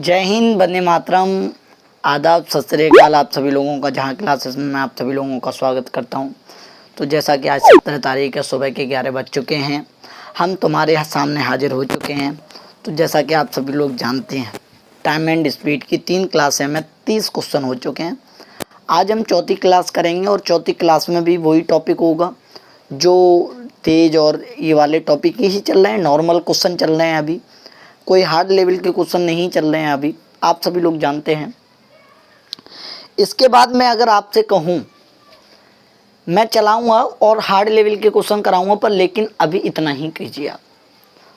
जय हिंद, वंदे मातरम, आदाब, सत श्री अकाल आप सभी लोगों का। जहाँ क्लासेस में मैं आप सभी लोगों का स्वागत करता हूँ। तो जैसा कि आज 17 तारीख है, सुबह के 11 बज चुके हैं, हम तुम्हारे सामने हाजिर हो चुके हैं। तो जैसा कि आप सभी लोग जानते हैं, टाइम एंड स्पीड की 3 क्लासें में 30 क्वेश्चन हो चुके हैं। आज हम चौथी क्लास करेंगे और चौथी क्लास में भी वही टॉपिक होगा जो तेज और ये वाले टॉपिक ही चल रहे हैं। नॉर्मल क्वेश्चन चल रहे हैं, अभी कोई हार्ड लेवल के क्वेश्चन नहीं चल रहे हैं, अभी आप सभी लोग जानते हैं। इसके बाद मैं अगर आपसे कहूँ, मैं चलाऊंगा और हार्ड लेवल के क्वेश्चन कराऊंगा, पर लेकिन अभी इतना ही कीजिए। आप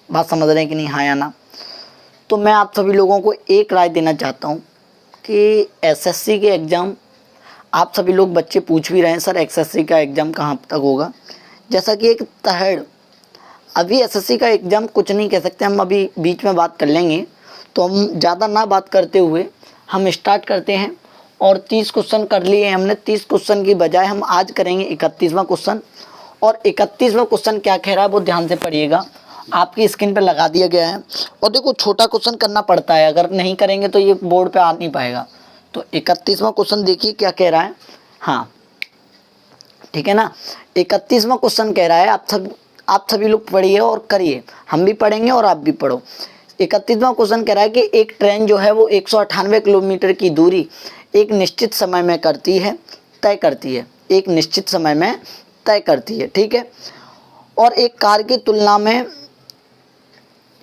बात समझ रहे हैं कि नहीं, हाँ या ना? तो मैं आप सभी लोगों को एक राय देना चाहता हूँ कि एसएससी के एग्ज़ाम आप सभी लोग बच्चे पूछ भी रहे हैं, सर एसएससी का एग्ज़ाम कहाँ तक होगा। जैसा कि एक तहड़ अभी एसएससी का एग्ज़ाम कुछ नहीं कह सकते, हम अभी बीच में बात कर लेंगे। तो हम ज़्यादा ना बात करते हुए हम स्टार्ट करते हैं। और 30 क्वेश्चन कर लिए हमने। 30 क्वेश्चन की बजाय हम आज करेंगे 31वां क्वेश्चन। और 31वां क्वेश्चन क्या कह रहा है वो ध्यान से पढ़िएगा, आपकी स्क्रीन पर लगा दिया गया है। और देखो, छोटा क्वेश्चन करना पड़ता है, अगर नहीं करेंगे तो ये बोर्ड पे आ नहीं पाएगा। तो 31वां क्वेश्चन देखिए क्या कह रहा है। हाँ ठीक है ना, 31वां क्वेश्चन कह रहा है, आप सभी लोग पढ़िए और करिए, हम भी पढ़ेंगे और आप भी पढ़ो। 31वां क्वेश्चन कह रहा है कि एक ट्रेन जो है वो 198 किलोमीटर की दूरी एक निश्चित समय में तय करती है, एक निश्चित समय में तय करती है, ठीक है। और एक कार की तुलना में,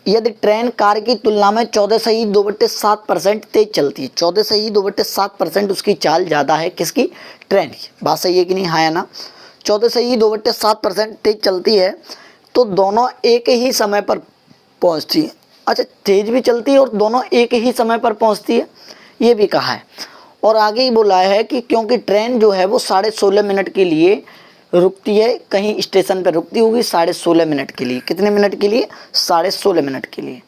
यदि ट्रेन कार की तुलना में 14.2/7% तेज चलती है, 14.2/7% उसकी चाल ज़्यादा है, किसकी? ट्रेन की। बात सही है कि नहीं, हाँ या ना? 14.2/7% तेज चलती है तो दोनों एक ही समय पर पहुंचती है। अच्छा, तेज भी चलती है और दोनों एक ही समय पर पहुंचती है, ये भी कहा है। और आगे ही बोला है कि क्योंकि ट्रेन जो है वो 16.5 मिनट के लिए रुकती है, कहीं स्टेशन पर रुकती होगी 16.5 मिनट के लिए। कितने मिनट के लिए? 16.5 मिनट के लिए।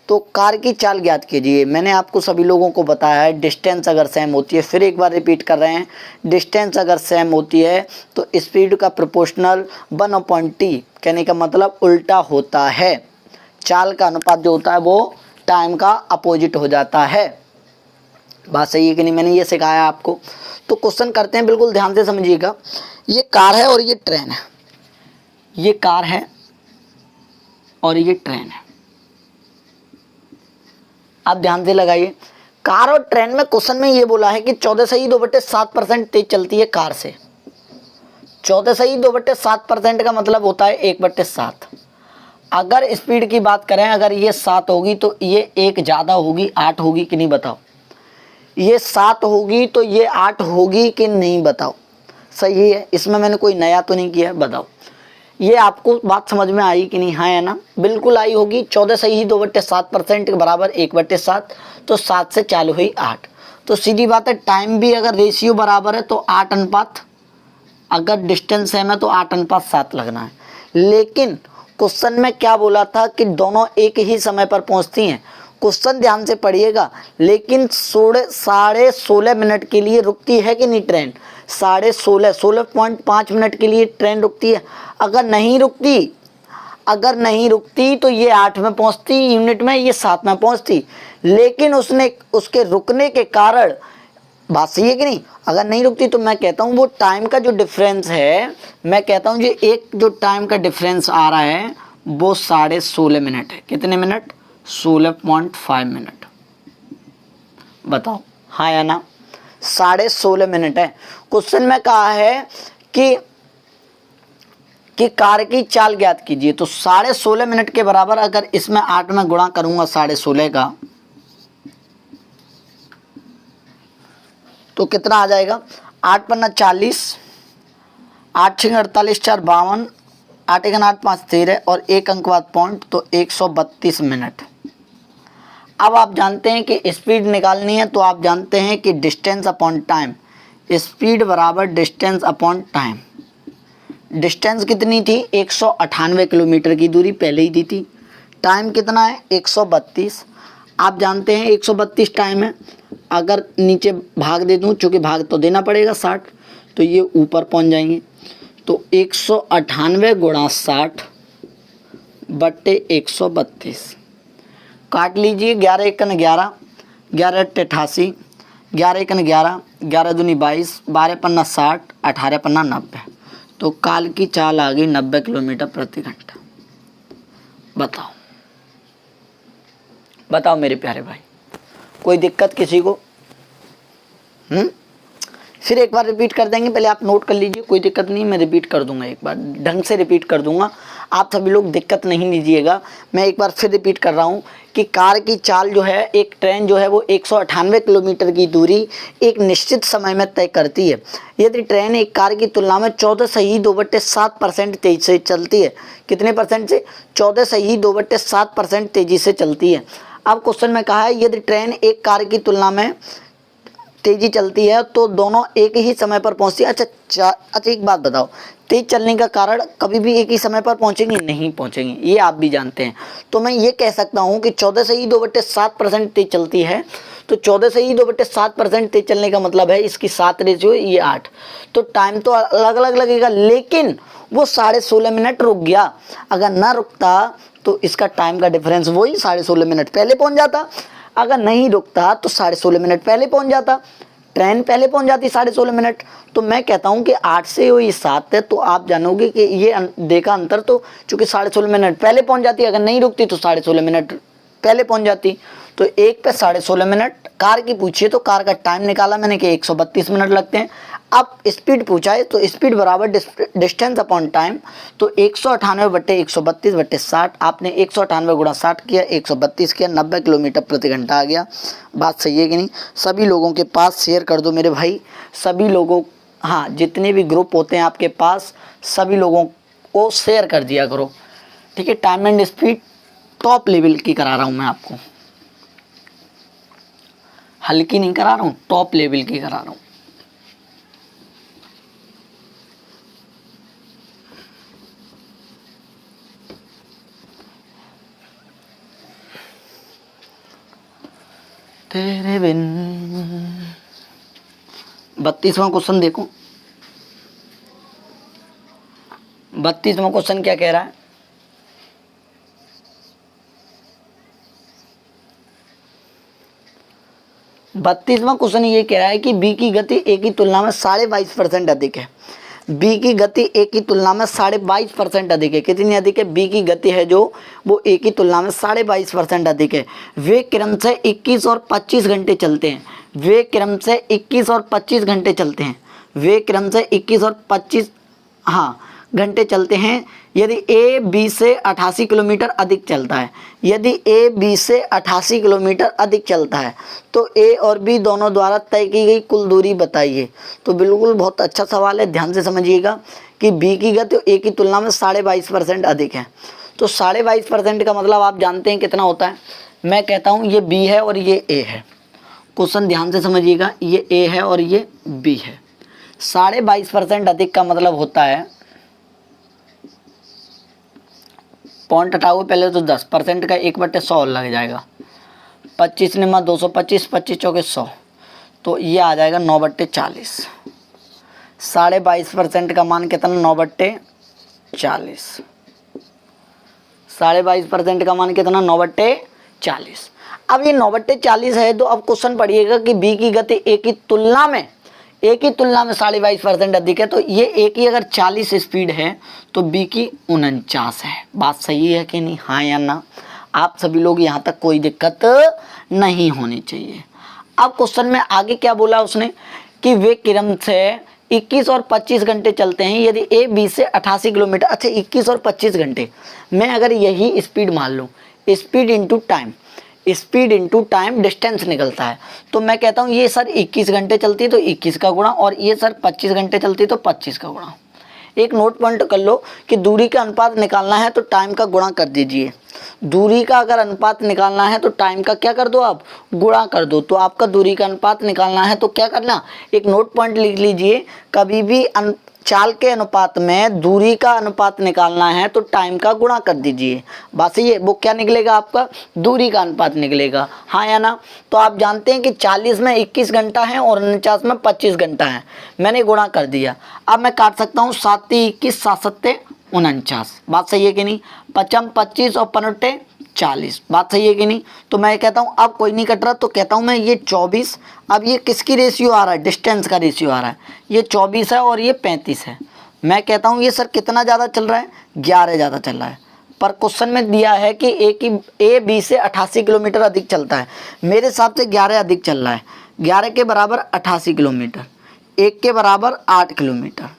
तो कार की चाल ज्ञात कीजिए। मैंने आपको सभी लोगों को बताया है, डिस्टेंस अगर सेम होती है, फिर एक बार रिपीट कर रहे हैं, डिस्टेंस अगर सेम होती है तो स्पीड का प्रोपोर्शनल 1/t, कहने का मतलब उल्टा होता है। चाल का अनुपात जो होता है वो टाइम का अपोजिट हो जाता है। बात सही है कि नहीं? मैंने ये सिखाया आपको। तो क्वेश्चन करते हैं, बिल्कुल ध्यान से समझिएगा। ये कार है और ये ट्रेन है, ये कार है और ये ट्रेन है। आप ध्यान से लगाइए, कार और ट्रेन में क्वेश्चन में ये बोला है कि 14.2/7% तेज चलती है कार से। 14.2/7% का मतलब होता है 1/7। अगर स्पीड की बात करें, अगर ये 7 होगी तो ये 1 ज़्यादा होगी, 8 होगी कि नहीं बताओ? ये 7 होगी तो ये 8 होगी कि नहीं बताओ? सही है, इसमें मैंने कोई नया तो नहीं किया है, बताओ। ये आपको बात समझ में आई कि नहीं, हाँ या ना? बिल्कुल आई होगी। 14.2/7% के बराबर 1/7, तो 7 से चालू हुई 8। तो सीधी बात है, टाइम भी अगर रेशियो बराबर है तो 8 अनुपात, अगर डिस्टेंस सेम है तो 8:7 लगना है। लेकिन क्वेश्चन में क्या बोला था कि दोनों एक ही समय पर पहुंचती हैं। क्वेश्चन ध्यान से पढ़िएगा। लेकिन 16.5 मिनट के लिए रुकती है कि नहीं ट्रेन? 16.5 मिनट के लिए ट्रेन रुकती है। अगर नहीं रुकती तो ये 8 में पहुंचती यूनिट में, ये 7 में पहुंचती। लेकिन उसके रुकने के कारण, बात सही है कि नहीं? अगर नहीं रुकती तो मैं कहता हूँ वो टाइम का जो डिफरेंस है, मैं कहता हूँ ये एक जो टाइम का डिफरेंस आ रहा है वो 16.5 मिनट है। कितने मिनट? 16.5 मिनट। बताओ हाँ या ना? 16.5 मिनट है। क्वेश्चन में कहा है कि कार की चाल ज्ञात कीजिए। तो 16.5 मिनट के बराबर अगर इसमें 8 में गुणा करूंगा 16.5 का, तो कितना आ जाएगा? 8 पन्ना 40, 8 6 48, 4 52, 8 1 8 5 13 और 1 अंक बाद पॉइंट, तो 132 मिनट। अब आप जानते हैं कि स्पीड निकालनी है, तो आप जानते हैं कि डिस्टेंस अपॉन टाइम, स्पीड बराबर डिस्टेंस अपॉन टाइम। डिस्टेंस कितनी थी? 198 किलोमीटर की दूरी पहले ही दी थी। टाइम कितना है? 132। आप जानते हैं 132 टाइम है। अगर नीचे भाग दे दूं, चूँकि भाग तो देना पड़ेगा 60, तो ये ऊपर पहुंच जाएंगे। तो 198 गुणा 60 बट्टे 132 काट लीजिए। 11 × 11 11 अट्ठे 88, 11 एकन 11, 11 दूनी 22, 12 पन्ना 60, 18 पन्ना 90। तो काल की चाल आ गई 90 किलोमीटर प्रति घंटा। बताओ बताओ मेरे प्यारे भाई, कोई दिक्कत किसी को? फिर एक बार रिपीट कर देंगे, पहले आप नोट कर लीजिए, कोई दिक्कत नहीं, मैं रिपीट कर दूंगा, एक बार ढंग से रिपीट कर दूंगा, आप सभी लोग दिक्कत नहीं लीजिएगा। मैं एक बार फिर रिपीट कर रहा हूं कि कार की चाल जो है, एक ट्रेन जो है वो 198 किलोमीटर की दूरी एक निश्चित समय में तय करती है। यदि ट्रेन एक कार की तुलना में 14.2/7% तेजी से चलती है, कितने परसेंट से? 14.2/7% तेजी से चलती है। अब क्वेश्चन में कहा है यदि ट्रेन एक कार की तुलना में तेजी चलती है तो दोनों एक ही समय पर पहुंचती है। अच्छा, एक बात बताओ, तेज चलने का कारण कभी भी एक ही समय पर पहुंचेंगे? नहीं पहुंचेंगे, ये आप भी जानते हैं। तो मैं ये कह सकता हूं कि 14.2/7% तेज चलती है, तो 14.2/7% तेज चलने का मतलब है इसकी 7 रेशियो, ये 8, तो टाइम तो अलग अलग लगेगा, लेकिन वो 16.5 मिनट रुक गया। अगर ना रुकता तो इसका टाइम का डिफरेंस वही 16.5 मिनट पहले पहुंच जाता। अगर नहीं रुकता तो 16.5 मिनट पहले पहुंच जाता, ट्रेन पहले पहुंच जाती 16.5 मिनट। तो मैं कहता हूं कि 8 से ये 7 है, तो आप जानोगे कि ये देखा अंतर, तो चूंकि 16.5 मिनट पहले पहुंच जाती, अगर नहीं रुकती तो 16.5 मिनट पहले पहुंच जाती। तो एक पे 16.5 मिनट कार की पूछिए तो कार का टाइम निकाला मैंने कि 132 मिनट लगते हैं। अब स्पीड पूछा है तो स्पीड बराबर डिस्टेंस अपॉन टाइम, तो 198/132/60, आपने 198 गुणा 60 किया, 132 किया, 90 किलोमीटर प्रति घंटा आ गया। बात सही है कि नहीं? सभी लोगों के पास शेयर कर दो मेरे भाई, सभी लोगों, हाँ जितने भी ग्रुप होते हैं आपके पास सभी लोगों को शेयर कर दिया करो, ठीक है। Time and speed top level की करा रहा हूँ मैं आपको, हल्की नहीं करा रहा हूँ, टॉप लेवल की करा रहा हूँ। तेरे बिन 32वां क्वेश्चन देखो, 32वां क्वेश्चन क्या कह रहा है? बत्तीसवां क्वेश्चन ये कह रहा है कि बी की गति ए की तुलना में 22.5% अधिक है। बी की गति ए की तुलना में 22.5% अधिक है। कितनी अधिक है? बी की गति है जो वो ए की तुलना में 22.5% अधिक है। वे क्रम से 21 और 25 घंटे चलते हैं। वे क्रम से 21 और 25 घंटे चलते हैं। वे क्रम से 21 और 25 घंटे चलते हैं। यदि ए बी से 88 किलोमीटर अधिक चलता है, यदि ए बी से 88 किलोमीटर अधिक चलता है तो ए और बी दोनों द्वारा तय की गई कुल दूरी बताइए। तो बिल्कुल बहुत अच्छा सवाल है, ध्यान से समझिएगा कि बी की गति ए की तुलना में 22.5% अधिक है। तो 22.5% का मतलब आप जानते हैं कितना होता है? मैं कहता हूँ ये बी है और ये ए है। क्वेश्चन ध्यान से समझिएगा, ये ए है और ये बी है। 22.5% अधिक का मतलब होता है, पॉइंट हटाओ पहले तो 10% का 1/100 और लग जाएगा। 25 निमा 225, 25 चौके 100, तो ये आ जाएगा 9/40। 22.5% का मान कितना? 9/40। 22.5% का मान कितना? 9/40। अब ये 9/40 है, तो अब क्वेश्चन पढ़िएगा कि बी की गति ए की तुलना में 22% अधिक है। तो ये ए की अगर 40 स्पीड है तो बी की 49 है। बात सही है कि नहीं? हाँ या ना? आप सभी लोग यहाँ तक कोई दिक्कत नहीं होनी चाहिए। अब क्वेश्चन में आगे क्या बोला उसने कि वे क्रम से 21 और 25 घंटे चलते हैं। यदि ए बी से 88 किलोमीटर, अच्छा 21 और 25 घंटे, मैं अगर यही स्पीड मान लूँ, speed into time, speed into time distance निकलता है, तो मैं कहता हूँ ये सर 21 घंटे चलती है तो 21 का गुणा, और ये सर 25 घंटे चलती है तो 25 का गुणा। एक नोट पॉइंट कर लो कि दूरी का अनुपात निकालना है तो टाइम का गुणा कर दीजिए। दूरी का अगर अनुपात निकालना है तो टाइम का क्या कर दो आप? गुणा कर दो। तो आपका दूरी का अनुपात निकालना है तो क्या करना? एक नोट पॉइंट लिख लीजिए, कभी भी चाल के अनुपात में दूरी का अनुपात निकालना है तो टाइम का गुणा कर दीजिए। बस ये वो क्या निकलेगा आपका? दूरी का अनुपात निकलेगा। हाँ या ना? तो आप जानते हैं कि 40 में 21 घंटा है और 49 में 25 घंटा है। मैंने गुणा कर दिया। अब मैं काट सकता हूँ 7 × 21, 7 × 7 = 49। बात सही है कि नहीं? 5 × 25 और 5 × 40। बात सही है कि नहीं? तो मैं कहता हूँ अब कोई नहीं कट रहा, तो कहता हूँ मैं ये 24। अब ये किसकी रेशियो आ रहा है? डिस्टेंस का रेशियो आ रहा है। ये 24 है और ये 35 है। मैं कहता हूँ ये सर कितना ज़्यादा चल रहा है? 11 ज़्यादा चल रहा है। पर क्वेश्चन में दिया है कि ए बी से 88 किलोमीटर अधिक चलता है। मेरे हिसाब से 11 अधिक चल रहा है। 11 के बराबर 88 किलोमीटर, 1 के बराबर 8 किलोमीटर।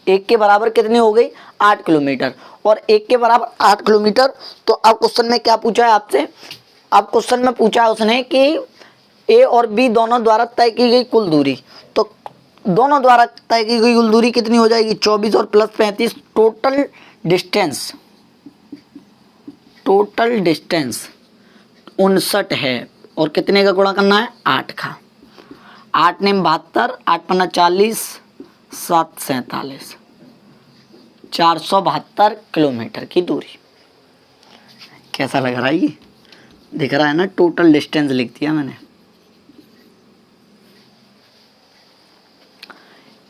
1 के बराबर कितनी हो गई? 8 किलोमीटर। और 1 के बराबर 8 किलोमीटर। तो अब क्वेश्चन में क्या पूछा है आपसे? अब क्वेश्चन में पूछा है उसने कि ए और बी दोनों द्वारा तय की गई कुल दूरी। तो दोनों द्वारा तय की गई कुल दूरी कितनी हो जाएगी? 24 और प्लस 35। टोटल डिस्टेंस 59 है। और कितने का गुणा करना है? 8 का। 8 ने 72, 8 पन्ना 40, 7 47, 472 किलोमीटर की दूरी। कैसा लग रहा है? ये दिख रहा है ना? टोटल डिस्टेंस लिख दिया मैंने।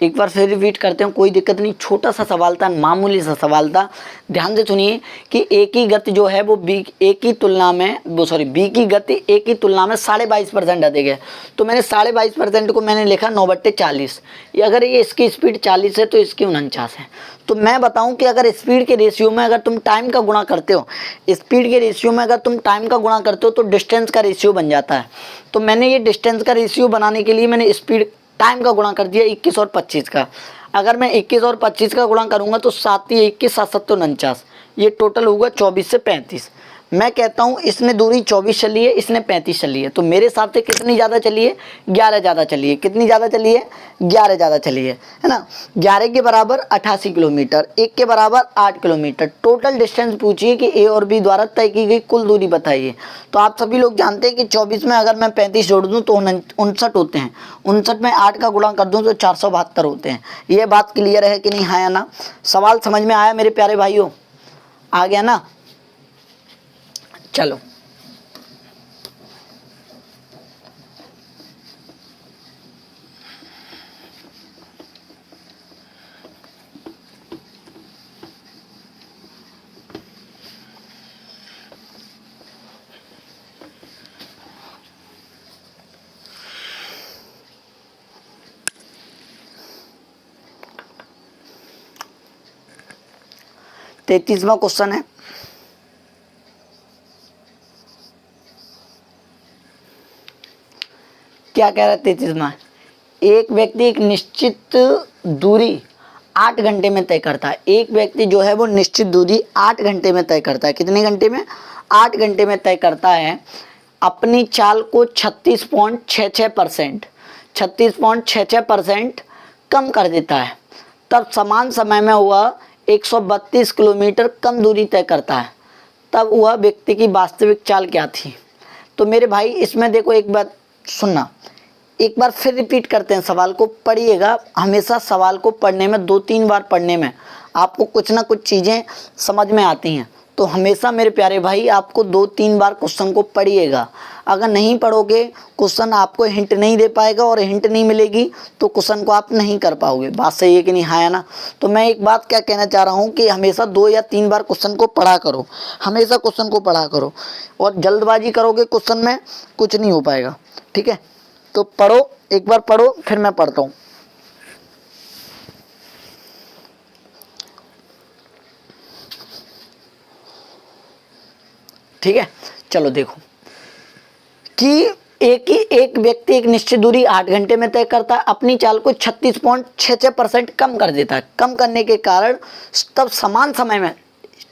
एक बार फिर रिपीट करते हैं, कोई दिक्कत नहीं। छोटा सा सवाल था, मामूली सा सवाल था। ध्यान से सुनिए कि ए की गति जो है वो बी की तुलना में बी की गति ए की तुलना में 22.5% अधिक है। तो मैंने 22.5% को मैंने लिखा 9/40। अगर ये इसकी स्पीड 40 है तो इसकी 49 है। तो मैं बताऊं कि अगर स्पीड के रेशियो में अगर तुम टाइम का गुणा करते हो, स्पीड के रेशियो में अगर तुम टाइम का गुणा करते हो तो डिस्टेंस का रेशियो बन जाता है। तो मैंने ये डिस्टेंस का रेशियो बनाने के लिए मैंने स्पीड टाइम का गुणा कर दिया 21 और 25 का। अगर मैं 21 और 25 का गुणा करूंगा तो 7 × 21 7 7 49, ये टोटल होगा 24 से 35। मैं कहता हूँ इसने दूरी 24 चली है, इसने 35 चली है। तो मेरे हिसाब से कितनी ज़्यादा चली है? 11 ज़्यादा चली है। कितनी ज़्यादा चली है? 11 ज़्यादा चली है ना। 11 के बराबर 88 किलोमीटर, 1 के बराबर 8 किलोमीटर। टोटल डिस्टेंस पूछिए कि ए और बी द्वारा तय की गई कुल दूरी बताइए। तो आप सभी लोग जानते हैं कि 24 में अगर मैं 35 जोड़ दूँ तो 59 होते हैं। 59 में 8 का गुणा कर दूँ तो 472 होते हैं। ये बात क्लियर है कि नहीं? हाँ या ना? सवाल समझ में आया मेरे प्यारे भाइयों? आ गया ना? चलो तैतीसवां क्वेश्चन है। क्या कह रहा है 33वां? एक व्यक्ति एक निश्चित दूरी 8 घंटे में तय करता है। एक व्यक्ति जो है वो निश्चित दूरी 8 घंटे में तय करता है। कितने घंटे में? 8 घंटे में तय करता है। अपनी चाल को 36.66% कम कर देता है। तब समान समय में वह 132 किलोमीटर कम दूरी तय करता है। तब वह व्यक्ति की वास्तविक चाल क्या थी? तो मेरे भाई इसमें देखो, एक बात सुनना, एक बार फिर रिपीट करते हैं, सवाल को पढ़िएगा। हमेशा सवाल को पढ़ने में 2-3 बार पढ़ने में आपको कुछ ना कुछ चीज़ें समझ में आती हैं। तो हमेशा मेरे प्यारे भाई आपको 2-3 बार क्वेश्चन को पढ़िएगा। अगर नहीं पढ़ोगे, क्वेश्चन आपको हिंट नहीं दे पाएगा, और हिंट नहीं मिलेगी तो क्वेश्चन को आप नहीं कर पाओगे। बात सही है कि नहीं? हाँ या ना? तो मैं एक बात क्या कहना चाह रहा हूँ कि हमेशा 2 या 3 बार क्वेश्चन को पढ़ा करो। हमेशा क्वेश्चन को पढ़ा करो, और जल्दबाजी करोगे क्वेश्चन में कुछ नहीं हो पाएगा। ठीक है? तो पढ़ो, एक बार पढ़ो, फिर मैं पढ़ता हूँ। ठीक है? चलो देखो कि एक व्यक्ति एक निश्चित दूरी 8 घंटे में तय करता है। अपनी चाल को 36.66% कम कर देता है। कम करने के कारण तब समान समय में,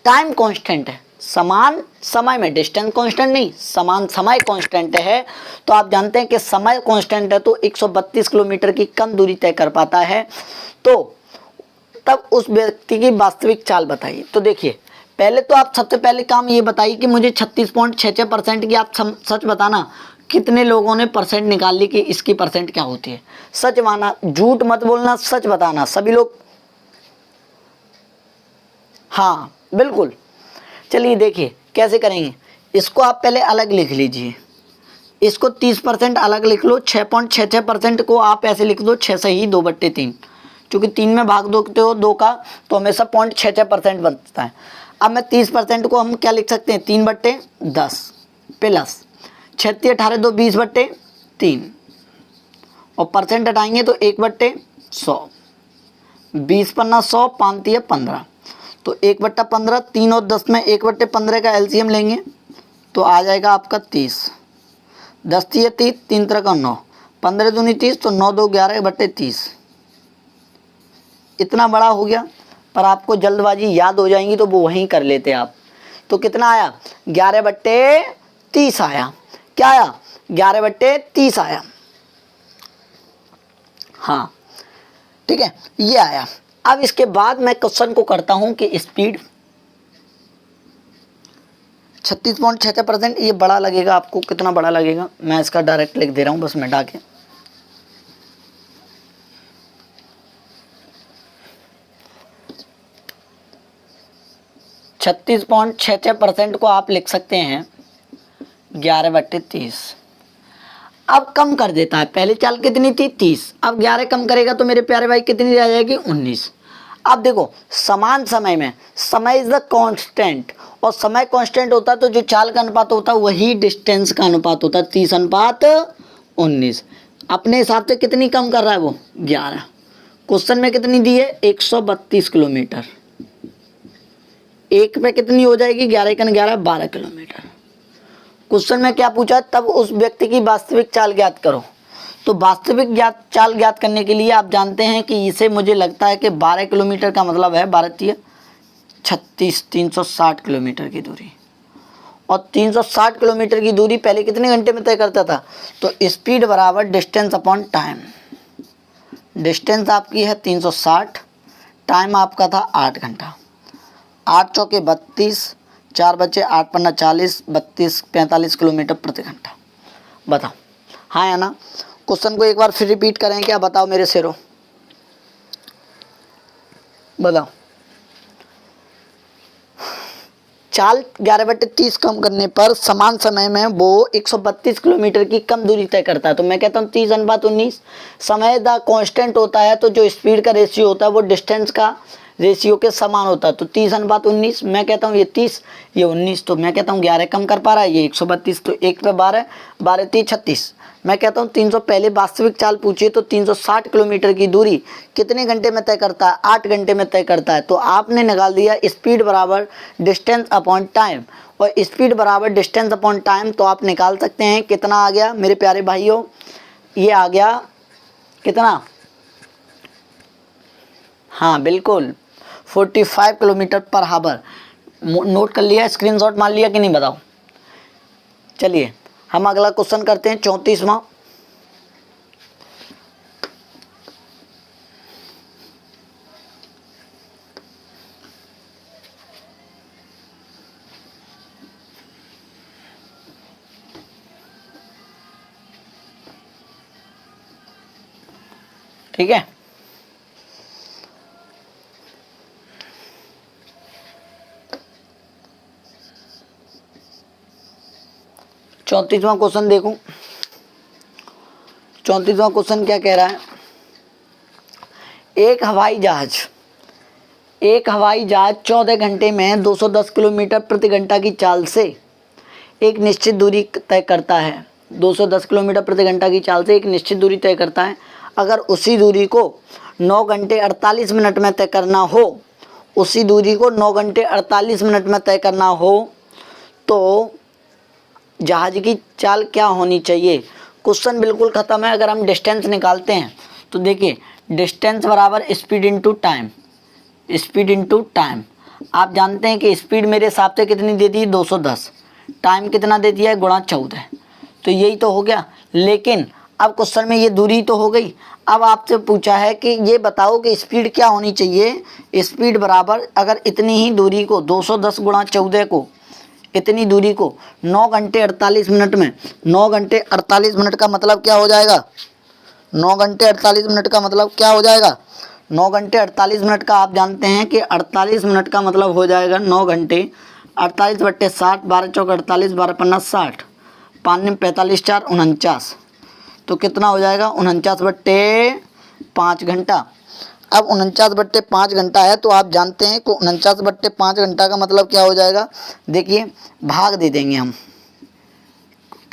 टाइम कांस्टेंट है, समान समय में, डिस्टेंस कांस्टेंट नहीं, समान समय कांस्टेंट है। तो आप जानते हैं कि समय कांस्टेंट है तो 132 किलोमीटर की कम दूरी तय कर पाता है। तो तब उस व्यक्ति की वास्तविक चाल बताइए। तो देखिए, पहले तो आप सबसे पहले काम ये बताइए कि मुझे 36.66% की, आप सच बताना कितने लोगों ने परसेंट निकाल ली कि इसकी परसेंट क्या होती है। सच माना, झूठ मत बोलना, सच बताना सभी लोग। हाँ बिल्कुल। चलिए देखिए कैसे करेंगे। इसको आप पहले अलग लिख लीजिए, इसको 30% अलग लिख लो। 6.66% को आप ऐसे लिख दो 6 सही 2/3, क्योंकि 3 में भाग दोगे हो 2 का तो हमेशा 0.66% बनता है। अब मैं 30% को हम क्या लिख सकते हैं, 3/10 प्लस 36 18 2 20/3 और परसेंट हटाएंगे तो 1/100, 20 पन्ना 100, 5 तिया 15, तो 1/15, 3 और 10 में 1/15 का एलसीएम लेंगे तो आ जाएगा आपका 30, 10 तिया 30, 3 तरह का 9, 15 दूनी 30, तो 9 2 11/30। इतना बड़ा हो गया, पर आपको जल्दबाजी याद हो जाएंगी तो वो वहीं कर लेते आप। तो कितना आया, 11/30 आया। क्या आया, 11/30 आया। हाँ ठीक है, ये आया। अब इसके बाद मैं क्वेश्चन को करता हूं कि स्पीड 36.66%, ये बड़ा लगेगा आपको, कितना बड़ा लगेगा मैं इसका डायरेक्ट लिख दे रहा हूं बस मिटा के। %36.66% को आप लिख सकते हैं 11/30। अब कम कर देता है, पहले चाल कितनी थी 30, अब 11 कम करेगा तो मेरे प्यारे भाई कितनी रह जाएगी 19। अब देखो समान समय में, समय इज द कांस्टेंट, और समय कांस्टेंट होता है तो जो चाल का अनुपात होता है वही डिस्टेंस का अनुपात होता है, 30:19। अपने हिसाब से कितनी कम कर रहा है वो 11। क्वेश्चन में कितनी दी है 132 किलोमीटर, एक पे कितनी हो जाएगी 11 × 11 12 किलोमीटर। क्वेश्चन में क्या पूछा, तब उस व्यक्ति की वास्तविक चाल ज्ञात करो। तो वास्तविक चाल ज्ञात करने के लिए आप जानते हैं कि इसे मुझे लगता है कि 12 किलोमीटर का मतलब है 12 36 360 किलोमीटर की दूरी, और 360 किलोमीटर की दूरी पहले कितने घंटे में तय करता था, तो स्पीड बराबर डिस्टेंस अपॉन टाइम। डिस्टेंस आपकी है 360, टाइम आपका था 8 घंटा, 8 चौके 32, 4 बचे 8 पन्ना 40, 32 45 किलोमीटर प्रति घंटा। बताओ हाँ या ना। क्वेश्चन को एक बार फिर रिपीट करें क्या, बताओ मेरे शेरों, बताओ। चाल 11/30 कम करने पर समान समय में वो 132 किलोमीटर की कम दूरी तय करता है। तो मैं कहता हूँ 30:19। समय द कांस्टेंट होता है तो जो स्पीड का रेशियो होता है वो डिस्टेंस का रेशियो के समान होता है। तो 30:19, मैं कहता हूँ ये 30, ये 19, तो मैं कहता हूँ 11 कम कर पा रहा है, ये 132, तो 1 पे 12, 12 3 36। मैं कहता हूँ 300, पहले वास्तविक चाल पूछिए तो 360 किलोमीटर की दूरी कितने घंटे में तय करता है, 8 घंटे में तय करता है। तो आपने निकाल दिया स्पीड बराबर डिस्टेंस अपॉन टाइम, और स्पीड बराबर डिस्टेंस अपॉन टाइम तो आप निकाल सकते हैं कितना आ गया मेरे प्यारे भाइयों, ये आ गया कितना, हाँ बिल्कुल 45 किलोमीटर पर हावर। नोट कर लिया, स्क्रीनशॉट मार लिया कि नहीं बताओ। चलिए हम अगला क्वेश्चन करते हैं 34वां। ठीक है, चौंतीसवां क्वेश्चन देखो। 34वां क्वेश्चन क्या कह रहा है, एक हवाई जहाज 14 घंटे में 210 किलोमीटर प्रति घंटा की चाल से एक निश्चित दूरी तय करता है। 210 किलोमीटर प्रति घंटा की चाल से एक निश्चित दूरी तय करता है। अगर उसी दूरी को 9 घंटे 48 मिनट में तय करना हो, उसी दूरी को 9 घंटे 48 मिनट में तय करना हो तो जहाज की चाल क्या होनी चाहिए। क्वेश्चन बिल्कुल ख़त्म है। अगर हम डिस्टेंस निकालते हैं तो देखिए डिस्टेंस बराबर speed into time, speed into time. आप जानते हैं कि स्पीड मेरे हिसाब से कितनी देती है 210, टाइम कितना देती है गुणा 14, तो यही तो हो गया। लेकिन अब क्वेश्चन में ये दूरी तो हो गई, अब आपसे पूछा है कि ये बताओ कि स्पीड क्या होनी चाहिए। स्पीड बराबर अगर इतनी ही दूरी को 210 गुणा 14 को, इतनी दूरी को 9 घंटे 48 मिनट में, 9 घंटे 48 मिनट का मतलब क्या हो जाएगा, 9 घंटे 48 मिनट का मतलब क्या हो जाएगा, 9 घंटे 48 मिनट का आप जानते हैं कि 48 मिनट का मतलब हो जाएगा 9 घंटे 48/60, 12 चौक 48, 12 पन्ना 60, 5 45 4 49, तो कितना हो जाएगा 49/5 घंटा। अब 49/5 घंटा है, तो आप जानते हैं कि 49/5 घंटा का मतलब क्या हो जाएगा। देखिए भाग दे देंगे हम,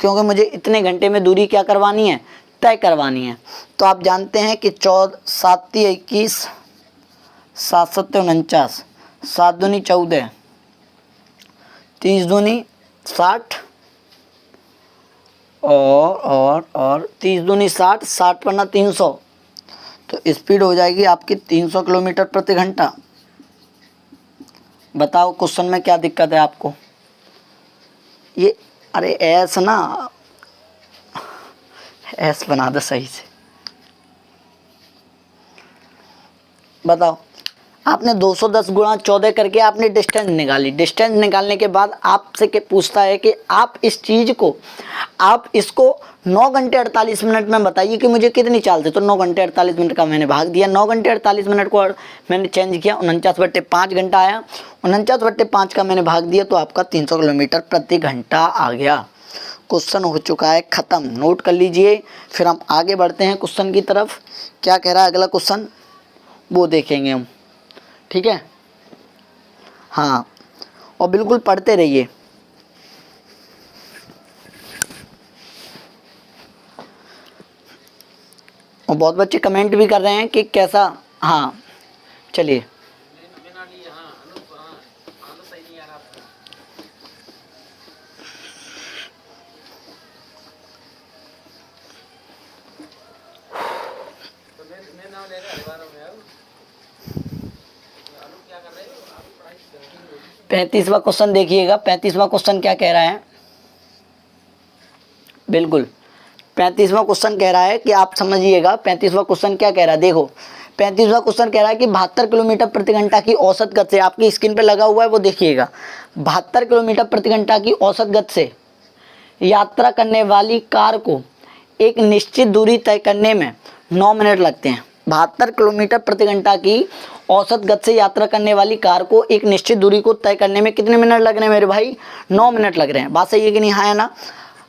क्योंकि मुझे इतने घंटे में दूरी क्या करवानी है, तय करवानी है। तो आप जानते हैं कि 7 × 21, 7 × 7 = 49, 7 दूनी 14, 30 दूनी 60 और 30 दूनी 60, 60 पन्ना 300, तो स्पीड हो जाएगी आपकी 300 किलोमीटर प्रति घंटा। बताओ क्वेश्चन में क्या दिक्कत है आपको। ये अरे ऐस ना, ऐस बना दो सही से। बताओ, आपने 210 × 14 करके आपने डिस्टेंस निकाली। डिस्टेंस निकालने के बाद आपसे के पूछता है कि आप इस चीज़ को, आप इसको 9 घंटे 48 मिनट में बताइए कि मुझे कितनी चाल से। तो 9 घंटे 48 मिनट का मैंने भाग दिया, 9 घंटे 48 मिनट को मैंने चेंज किया, 49/5 घंटा आया, 49/5 का मैंने भाग दिया, तो आपका 300 किलोमीटर प्रति घंटा आ गया। क्वेश्चन हो चुका है ख़त्म, नोट कर लीजिए। फिर हम आगे बढ़ते हैं क्वेश्चन की तरफ। क्या कह रहा है अगला क्वेश्चन, वो देखेंगे हम, ठीक है। हाँ, और बिल्कुल पढ़ते रहिए। और बहुत बच्चे कमेंट भी कर रहे हैं कि कैसा। हाँ चलिए, पैंतीसवां क्वेश्चन देखिएगा। 35वां क्वेश्चन क्या कह रहा है, बिल्कुल 35वां क्वेश्चन कह रहा है कि आप समझिएगा। 35वां क्वेश्चन क्या कह रहा है, देखो 35वां क्वेश्चन कह रहा है कि 72 किलोमीटर प्रति घंटा की औसत गति से, आपकी स्क्रीन पे लगा हुआ है वो देखिएगा, 72 किलोमीटर प्रति घंटा की औसत गति से यात्रा करने वाली कार को एक निश्चित दूरी तय करने में 9 मिनट लगते हैं। 72 किलोमीटर प्रति घंटा की औसत गति से यात्रा करने वाली कार को एक निश्चित दूरी को तय करने में कितने मिनट लग रहे हैं मेरे भाई, 9 मिनट लग रहे हैं। बात सही है कि नहीं, हाँ है ना।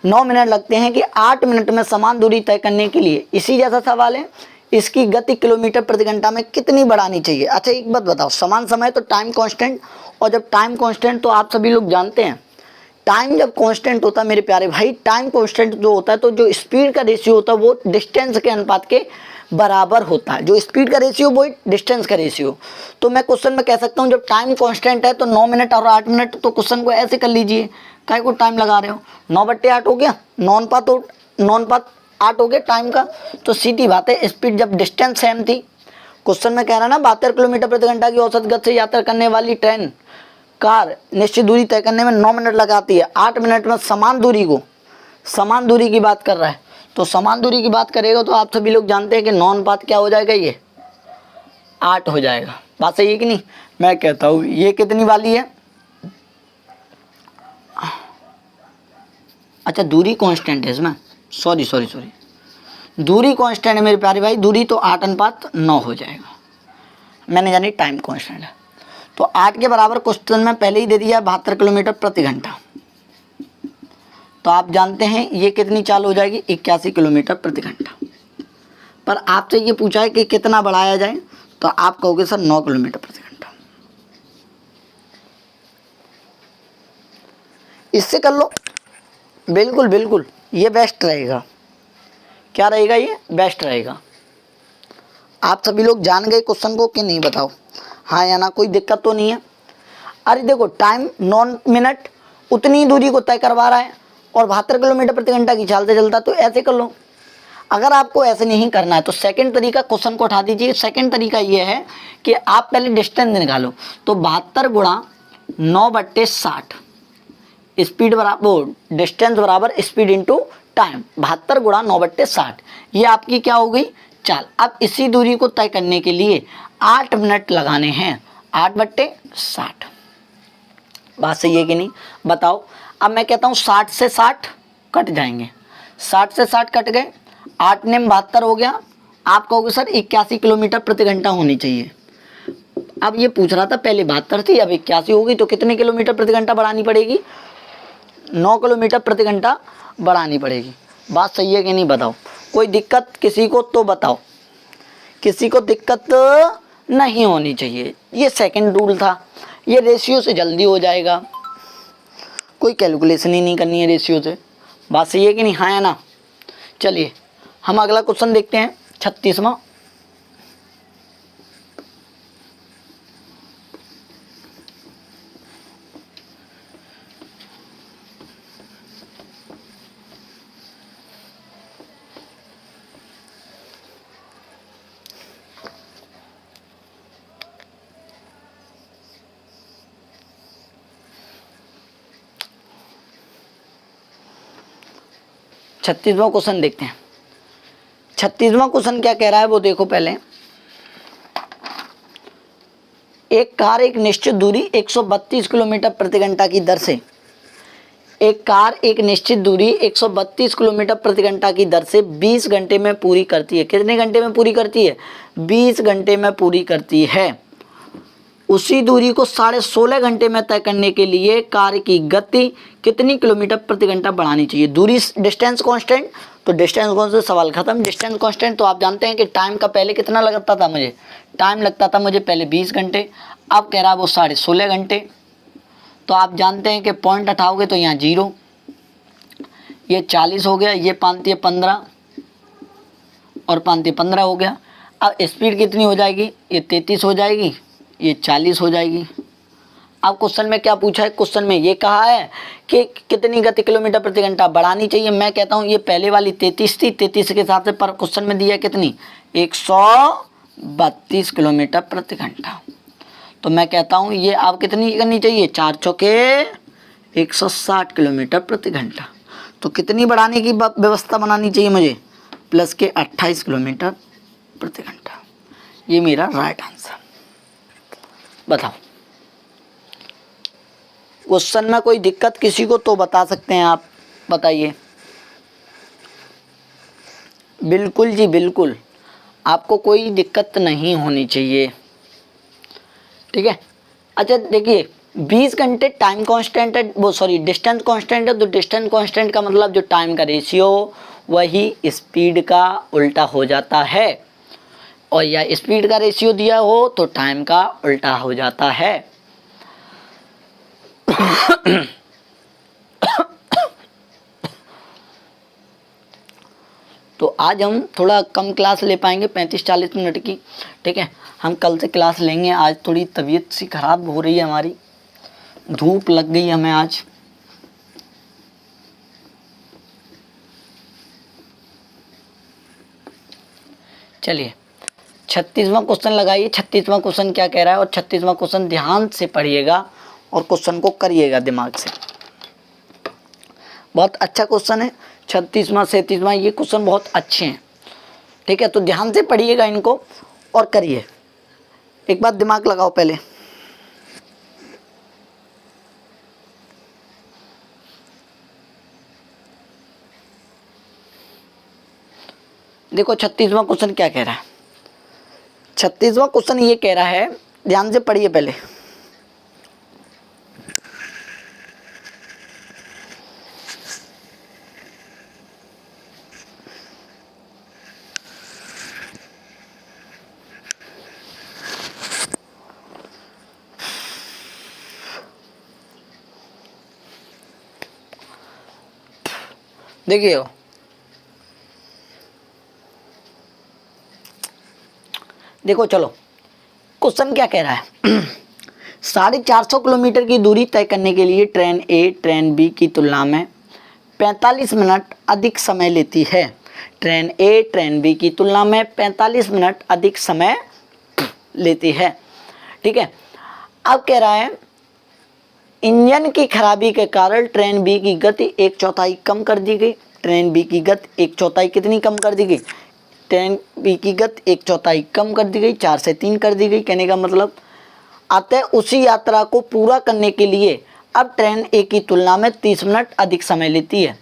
9 मिनट लगते हैं कि 8 मिनट में समान दूरी तय करने के लिए, इसी जैसा सवाल है, इसकी गति किलोमीटर प्रति घंटा में कितनी बढ़ानी चाहिए। अच्छा एक बात बताओ, समान समय तो टाइम कांस्टेंट, और जब टाइम कांस्टेंट तो आप सभी लोग जानते हैं, टाइम जब कांस्टेंट होता है मेरे प्यारे भाई, टाइम कांस्टेंट जो होता है तो जो स्पीड का रेशियो होता है वो डिस्टेंस के अनुपात के बराबर होता है। जो स्पीड का रेशियो वो डिस्टेंस का रेशियो। तो मैं क्वेश्चन में कह सकता हूँ जब टाइम कांस्टेंट है तो 9 मिनट और 8 मिनट, तो क्वेश्चन को ऐसे कर लीजिए, काय को टाइम लगा रहे हो, 9/8 हो गया, 9:8 हो गया टाइम का। तो सीधी बात है, स्पीड जब डिस्टेंस सेम थी, क्वेश्चन में कह रहा ना 72 किलोमीटर प्रति घंटा की औसत गति से यात्रा करने वाली ट्रेन कार निश्चित दूरी तय करने में 9 मिनट लगाती है, 8 मिनट में समान दूरी को, समान दूरी की बात कर रहा है। तो समान दूरी की बात करेगा तो आप सभी लोग जानते हैं कि 9 अनुपात क्या हो जाएगा, ये 8 हो जाएगा। बात सही है कि नहीं। मैं कहता हूँ ये कितनी वाली है, अच्छा दूरी कांस्टेंट है इसमें, सॉरी दूरी कांस्टेंट है मेरे प्यारे भाई, दूरी तो 8:9 हो जाएगा, मैंने जानी टाइम कांस्टेंट है। तो 8 के बराबर क्वेश्चन में पहले ही दे दिया 72 किलोमीटर प्रति घंटा। तो आप जानते हैं ये कितनी चाल हो जाएगी, 81 किलोमीटर प्रति घंटा। पर आपसे ये पूछा है कि कितना बढ़ाया जाए, तो आप कहोगे सर 9 किलोमीटर प्रति घंटा। इससे कर लो, बिल्कुल बिल्कुल ये बेस्ट रहेगा। क्या रहेगा, ये बेस्ट रहेगा। आप सभी लोग जान गए क्वेश्चन को कि नहीं, बताओ हाँ या ना, कोई दिक्कत तो नहीं है। अरे देखो टाइम 9 मिनट उतनी दूरी को तय करवा रहा है और 72 किलोमीटर प्रति घंटा की चाल से चलता, तो ऐसे कर लो। अगर आपको ऐसे नहीं करना है तो सेकंड तरीका, क्वेश्चन को उठा दीजिए। सेकंड तरीका ये है कि आप पहले डिस्टेंस निकालो, तो 72 × 9/60, स्पीड बराबर डिस्टेंस बराबर स्पीड इंटू टाइम, 72 × 9/60, ये आपकी क्या हो गई, चाल। अब इसी दूरी को तय करने के लिए 8 मिनट लगाने हैं, 8/60। बात सही है कि नहीं, बताओ। अब मैं कहता हूँ 60 से 60 कट जाएंगे, 60 से 60 कट गए, 8 ने 72 हो गया। आप कहोगे सर 81 किलोमीटर प्रति घंटा होनी चाहिए। अब ये पूछ रहा था, पहले 72 थी अब 81 होगी, तो कितने किलोमीटर प्रति घंटा बढ़ानी पड़ेगी, 9 किलोमीटर प्रति घंटा बढ़ानी पड़ेगी। बात सही है कि नहीं, बताओ। कोई दिक्कत किसी को तो बताओ, किसी को दिक्कत नहीं होनी चाहिए। ये सेकंड रूल था। ये रेशियो से जल्दी हो जाएगा, कोई कैलकुलेशन ही नहीं करनी है रेशियो से। बात सही है कि नहीं? हाँ या ना? चलिए हम अगला क्वेश्चन देखते हैं, 36वां। छत्तीसवां क्वेश्चन देखते हैं। 36वां क्वेश्चन क्या कह रहा है वो देखो पहले। एक कार एक निश्चित दूरी 132 किलोमीटर प्रति घंटा की दर से एक कार एक निश्चित दूरी 132 किलोमीटर प्रति घंटा की दर से 20 घंटे में पूरी करती है। कितने घंटे में पूरी करती है? 20 घंटे में पूरी करती है। उसी दूरी को 16.5 घंटे में तय करने के लिए कार की गति कितनी किलोमीटर प्रति घंटा बढ़ानी चाहिए? दूरी डिस्टेंस कांस्टेंट, तो डिस्टेंस कांस्टेंट सवाल खत्म। डिस्टेंस कांस्टेंट तो आप जानते हैं कि टाइम का पहले कितना लगता था मुझे? टाइम लगता था मुझे पहले 20 घंटे, अब कह रहा है वो 16.5 घंटे। तो आप जानते हैं कि पॉइंट हटाओगे तो यहाँ 0, ये 40 हो गया, ये 5 15 और 5 15 हो गया। अब स्पीड कितनी हो जाएगी? ये 33 हो जाएगी, ये 40 हो जाएगी। अब क्वेश्चन में क्या पूछा है? क्वेश्चन में ये कहा है कि कितनी गति किलोमीटर प्रति घंटा बढ़ानी चाहिए। मैं कहता हूँ ये पहले वाली 33 थी, 33 के हिसाब से पर क्वेश्चन में दिया कितनी? 132 किलोमीटर प्रति घंटा। तो मैं कहता हूँ ये अब कितनी करनी चाहिए? 4 चौके 160 किलोमीटर प्रति घंटा। तो कितनी बढ़ाने की व्यवस्था बनानी चाहिए मुझे? प्लस के 28 किलोमीटर प्रति घंटा। ये मेरा राइट आंसर। बताओ क्वेश्चन में कोई दिक्कत किसी को तो बता सकते हैं आप, बताइए। बिल्कुल जी बिल्कुल, आपको कोई दिक्कत नहीं होनी चाहिए, ठीक है। अच्छा देखिए 20 घंटे टाइम कांस्टेंट है, वो सॉरी डिस्टेंस कांस्टेंट है, तो डिस्टेंस कांस्टेंट का मतलब जो टाइम का रेशियो वही स्पीड का उल्टा हो जाता है, और या स्पीड का रेशियो दिया हो तो टाइम का उल्टा हो जाता है। तो आज हम थोड़ा कम क्लास ले पाएंगे, 35-40 मिनट की, ठीक है। हम कल से क्लास लेंगे। आज थोड़ी तबीयत सी खराब हो रही है हमारी, धूप लग गई हमें आज। चलिए 36वां क्वेश्चन लगाइए। 36वां क्वेश्चन क्या कह रहा है, और 36वां क्वेश्चन ध्यान से पढ़िएगा और क्वेश्चन को करिएगा दिमाग से। बहुत अच्छा क्वेश्चन है 36वां 37वां, ये क्वेश्चन बहुत अच्छे हैं, ठीक है। तो ध्यान से पढ़िएगा इनको और करिए। एक बार दिमाग लगाओ पहले। देखो 36वां क्वेश्चन क्या कह रहा है। 36वां क्वेश्चन ये कह रहा है, ध्यान से पढ़िए पहले। देखिए देखो चलो क्वेश्चन क्या कह रहा है। 450 किलोमीटर की दूरी तय करने के लिए ट्रेन ए ट्रेन बी की तुलना में 45 मिनट अधिक समय लेती है। ट्रेन ए ट्रेन बी की तुलना में 45 मिनट अधिक समय लेती है, ठीक है। अब कह रहा है इंजन की खराबी के कारण ट्रेन बी की गति 1/4 कम कर दी गई। ट्रेन बी की गति 1/4 कितनी कम कर दी गई? ट्रेन बी की गति 1/4 कम कर दी गई, 4 से 3 कर दी गई। कहने का मतलब अतः उसी यात्रा को पूरा करने के लिए अब ट्रेन ए की तुलना में 30 मिनट अधिक समय लेती है।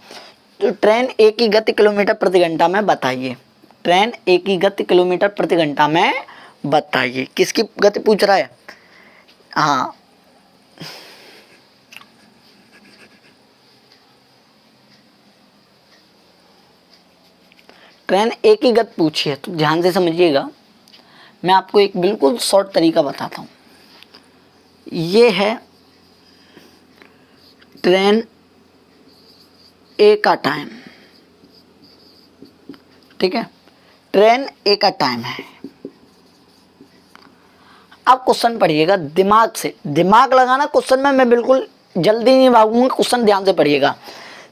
तो ट्रेन ए की गति किलोमीटर प्रति घंटा में बताइए। ट्रेन ए की गति किलोमीटर प्रति घंटा में बताइए। किसकी गति पूछ रहा है? हाँ ट्रेन ए की गति पूछी है, तो ध्यान से समझिएगा। मैं आपको एक बिल्कुल शॉर्ट तरीका बताता हूँ। ये है ट्रेन ए का टाइम, ठीक है, ट्रेन ए का टाइम है। अब क्वेश्चन पढ़िएगा दिमाग से, दिमाग लगाना क्वेश्चन में, मैं बिल्कुल जल्दी नहीं भागूंगा, क्वेश्चन ध्यान से पढ़िएगा।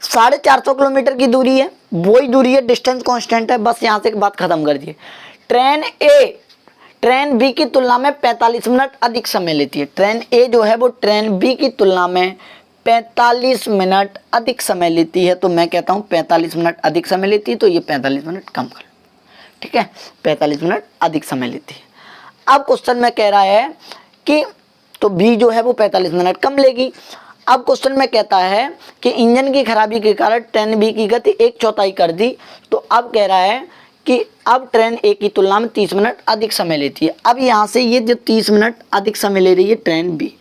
450 किलोमीटर की दूरी है, वही दूरी है, डिस्टेंस कांस्टेंट है, बस यहाँ से बात खत्म कर दिए। ट्रेन ए ट्रेन बी की तुलना में 45 मिनट अधिक समय लेती है। ट्रेन ए जो है वो ट्रेन बी की तुलना में 45 मिनट अधिक समय लेती है। तो मैं कहता हूँ 45 मिनट अधिक समय लेती है, तो ये 45 मिनट कम कर, ठीक है, 45 मिनट अधिक समय लेती है। अब क्वेश्चन में कह रहा है कि तो बी जो है वो 45 मिनट कम लेगी। अब क्वेश्चन में कहता है कि इंजन की खराबी के कारण ट्रेन बी की गति 1/4 कर दी। तो अब कह रहा है कि अब ट्रेन ए की तुलना में 30 मिनट अधिक समय लेती है। अब यहाँ से ये जो 30 मिनट अधिक समय ले रही है ट्रेन बी,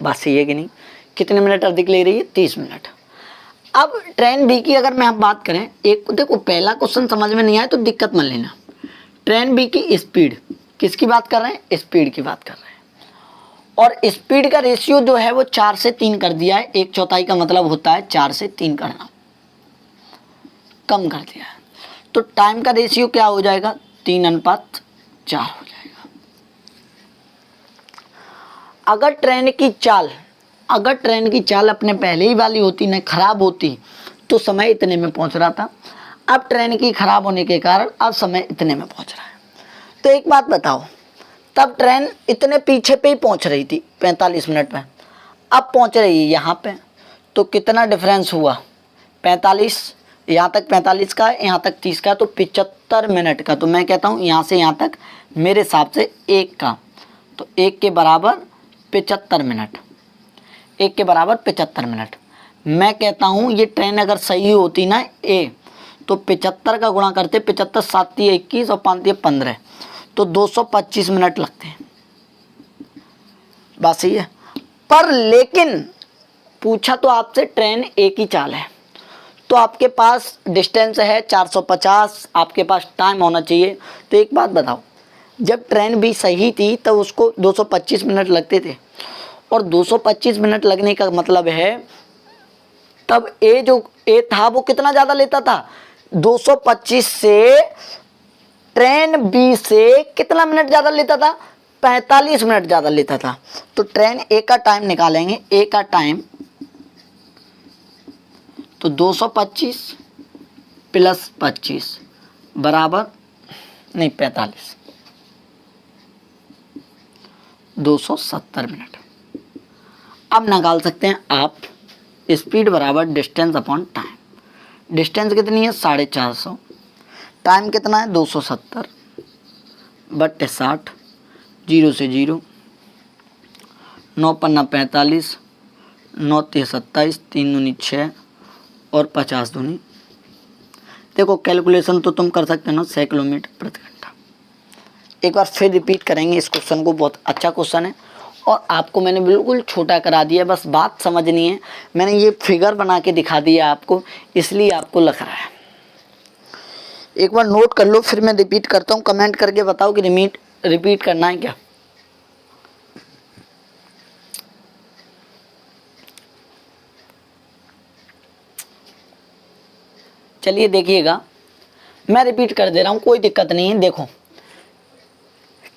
बात सही है कि नहीं, कितने मिनट अधिक ले रही है, 30 मिनट। अब ट्रेन बी की अगर मैं बात करें, एक देखो पहला क्वेश्चन समझ में नहीं आया तो दिक्कत मत लेना। ट्रेन बी की स्पीड, किसकी बात कर रहे हैं, स्पीड की बात कर रहे हैं, और स्पीड का रेशियो जो है वो 4 से 3 कर दिया है। 1/4 का मतलब होता है 4 से 3 करना, कम कर दिया है। तो टाइम का रेशियो क्या हो जाएगा, 3:4 हो जाएगा। अगर ट्रेन की चाल अपने पहले ही वाली होती न खराब होती तो समय इतने में पहुंच रहा था। अब ट्रेन की खराब होने के कारण अब समय इतने में पहुंच रहा है। तो एक बात बताओ, तब ट्रेन इतने पीछे पे ही पहुंच रही थी 45 मिनट में, अब पहुंच रही है यहाँ पे, तो कितना डिफरेंस हुआ, 45, यहाँ तक 45 का, यहाँ तक 30 का, तो 75 मिनट का। तो मैं कहता हूँ यहाँ से यहाँ तक मेरे हिसाब से 1 का, तो 1 के बराबर 75 मिनट, 1 के बराबर 75 मिनट। मैं कहता हूँ ये ट्रेन अगर सही होती ना ए, तो 75 का गुणा करते, 75 7 21 और 5 15, तो 225 मिनट लगते हैं, बात सही है। पर लेकिन पूछा तो आपसे ट्रेन ए की चाल है, तो आपके पास डिस्टेंस है 450, आपके पास टाइम होना चाहिए। तो एक बात बताओ, जब ट्रेन बी सही थी तब उसको 225 मिनट लगते थे, और 225 मिनट लगने का मतलब है तब ए जो ए था वो कितना ज़्यादा लेता था, 225 से ट्रेन बी से कितना मिनट ज़्यादा लेता था, 45 मिनट ज़्यादा लेता था। तो ट्रेन ए का टाइम निकालेंगे, ए का टाइम तो 225 प्लस 25 बराबर नहीं 45, 270 मिनट। अब निकाल सकते हैं आप स्पीड बराबर डिस्टेंस अपॉन टाइम। डिस्टेंस कितनी है 450, टाइम कितना है 270 बट्टे 60, 0 से 0, 9 पन्ना 45, 9 3 27, 3 दूनी 6 और 50 दूनी, देखो कैलकुलेशन तो तुम कर सकते हो ना, 6 किलोमीटर प्रति घंटा। एक बार फिर रिपीट करेंगे इस क्वेश्चन को, बहुत अच्छा क्वेश्चन है और आपको मैंने बिल्कुल छोटा करा दिया, बस बात समझनी है। मैंने ये फिगर बना के दिखा दिया आपको, इसलिए आपको लग रहा है। एक बार नोट कर लो, फिर मैं रिपीट करता हूँ, कमेंट करके बताओ कि रिपीट करना है क्या। चलिए देखिएगा, मैं रिपीट कर दे रहा हूँ, कोई दिक्कत नहीं है। देखो